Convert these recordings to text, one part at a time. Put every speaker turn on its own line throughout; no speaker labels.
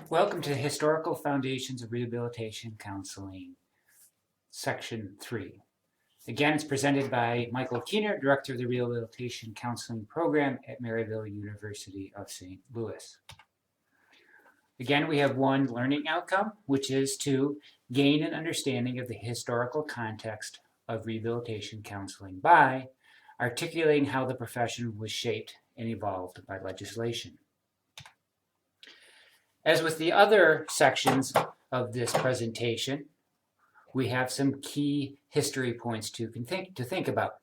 Welcome to the Historical Foundations of Rehabilitation Counseling, Section 3. Again, it's presented by Michael Keener, Director of the Rehabilitation Counseling Program at Maryville University of St. Louis. Again, we have one learning outcome, which is to gain an understanding of the historical context of rehabilitation counseling by articulating how the profession was shaped and evolved by legislation. As with the other sections of this presentation, we have some key history points to think about.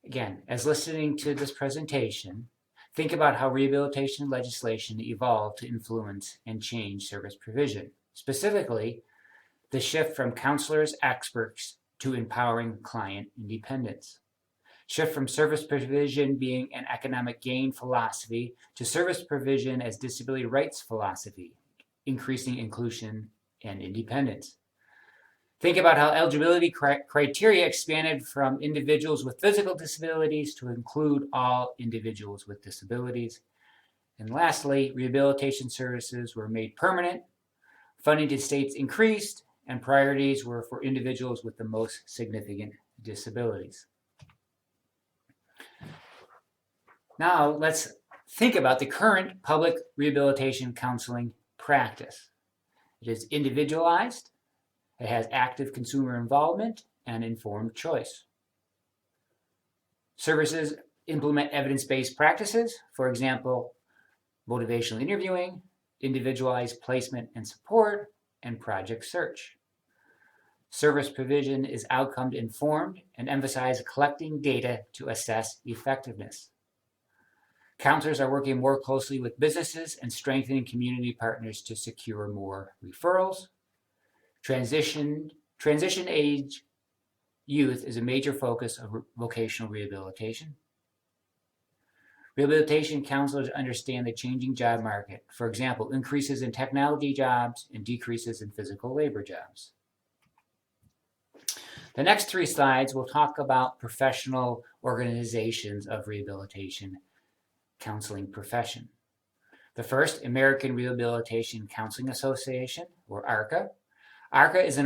Again, as listening to this presentation, think about how rehabilitation legislation evolved to influence and change service provision. Specifically, the shift from counselors, experts to empowering client independence. Shift from service provision being an economic gain philosophy to service provision as disability rights philosophy, increasing inclusion and independence. Think about how eligibility criteria expanded from individuals with physical disabilities to include all individuals with disabilities. And lastly, rehabilitation services were made permanent, funding to states increased, and priorities were for individuals with the most significant disabilities. Now let's think about the current public rehabilitation counseling practice. It is individualized, it has active consumer involvement and informed choice. Services implement evidence-based practices, for example, motivational interviewing, individualized placement and support, and project search. Service provision is outcome informed and emphasizes collecting data to assess effectiveness. Counselors are working more closely with businesses and strengthening community partners to secure more referrals. Transition age youth is a major focus of vocational rehabilitation. Rehabilitation counselors understand the changing job market. For example, increases in technology jobs and decreases in physical labor jobs. The next 3 slides will talk about professional organizations of rehabilitation counseling profession. The first, American Rehabilitation Counseling Association, or ARCA. ARCA is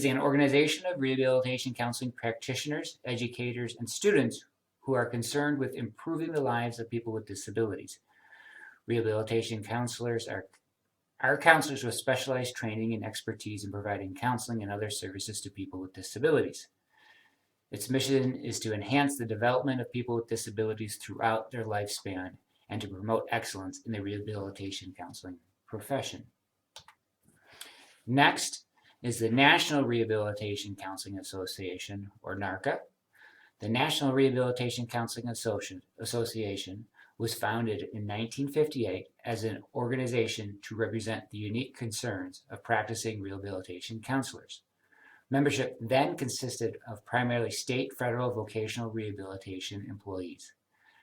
an organization of rehabilitation counseling practitioners, educators, and students who are concerned with improving the lives of people with disabilities. Rehabilitation counselors are counselors with specialized training and expertise in providing counseling and other services to people with disabilities. Its mission is to enhance the development of people with disabilities throughout their lifespan and to promote excellence in the rehabilitation counseling profession. Next is the National Rehabilitation Counseling Association, or NARCA. The National Rehabilitation Counseling Association was founded in 1958 as an organization to represent the unique concerns of practicing rehabilitation counselors. Membership then consisted of primarily state, federal, vocational rehabilitation employees.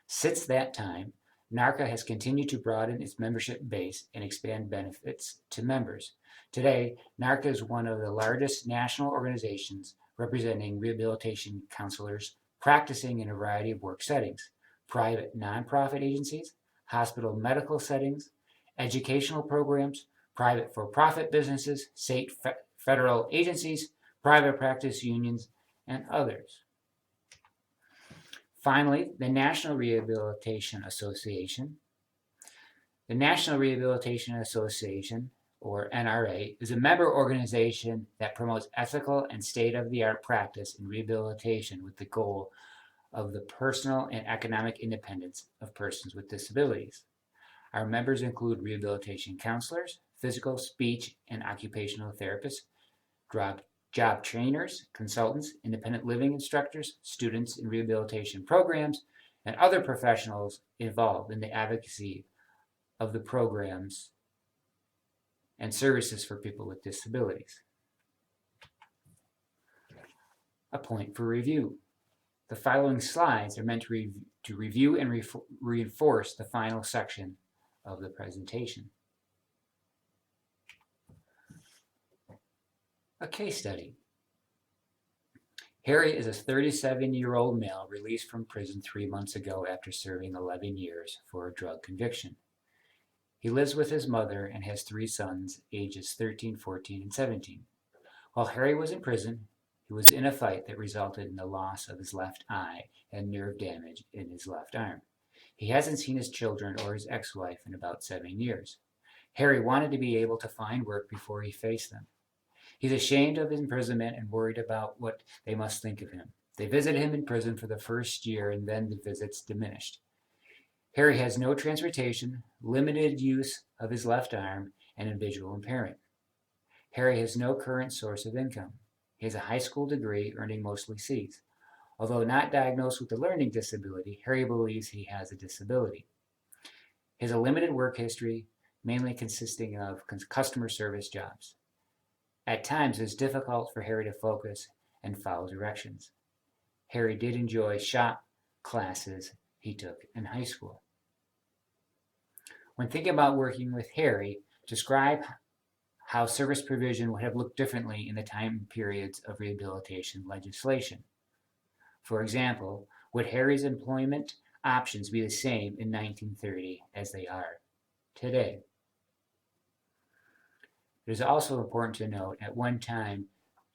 Since that time, NARCA has continued to broaden its membership base and expand benefits to members. Today, NARCA is one of the largest national organizations representing rehabilitation counselors practicing in a variety of work settings: private nonprofit agencies, hospital medical settings, educational programs, private for-profit businesses, state, federal agencies, private practice unions, and others. Finally, the National Rehabilitation Association. The National Rehabilitation Association, or NRA, is a member organization that promotes ethical and state-of-the-art practice in rehabilitation with the goal of the personal and economic independence of persons with disabilities. Our members include rehabilitation counselors, physical, speech, and occupational therapists, job trainers, consultants, independent living instructors, students in rehabilitation programs, and other professionals involved in the advocacy of the programs and services for people with disabilities. A point for review. The following slides are meant to review and reinforce the final section of the presentation. A case study. Harry is a 37-year-old male released from prison 3 months ago after serving 11 years for a drug conviction. He lives with his mother and has 3 sons, ages 13, 14, and 17. While Harry was in prison, he was in a fight that resulted in the loss of his left eye and nerve damage in his left arm. He hasn't seen his children or his ex-wife in about 7 years. Harry wanted to be able to find work before he faced them. He's ashamed of his imprisonment and worried about what they must think of him. They visited him in prison for the first year, and then the visits diminished. Harry has no transportation, limited use of his left arm, and a visual impairment. Harry has no current source of income. He has a high school degree, earning mostly C's. Although not diagnosed with a learning disability, Harry believes he has a disability. He has a limited work history, mainly consisting of customer service jobs. At times, it is difficult for Harry to focus and follow directions. Harry did enjoy shop classes he took in high school. When thinking about working with Harry, describe how service provision would have looked differently in the time periods of rehabilitation legislation. For example, would Harry's employment options be the same in 1930 as they are today? It is also important to note, at one time,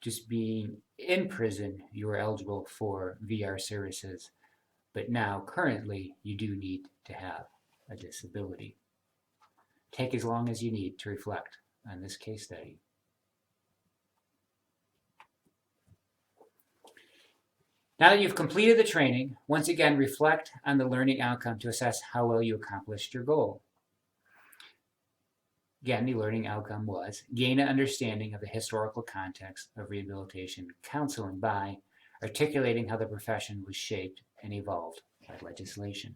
just being in prison, you were eligible for VR services, but now, currently, you do need to have a disability. Take as long as you need to reflect on this case study. Now that you've completed the training, once again reflect on the learning outcome to assess how well you accomplished your goal. Again, the learning outcome was gain an understanding of the historical context of rehabilitation counseling by articulating how the profession was shaped and evolved by legislation.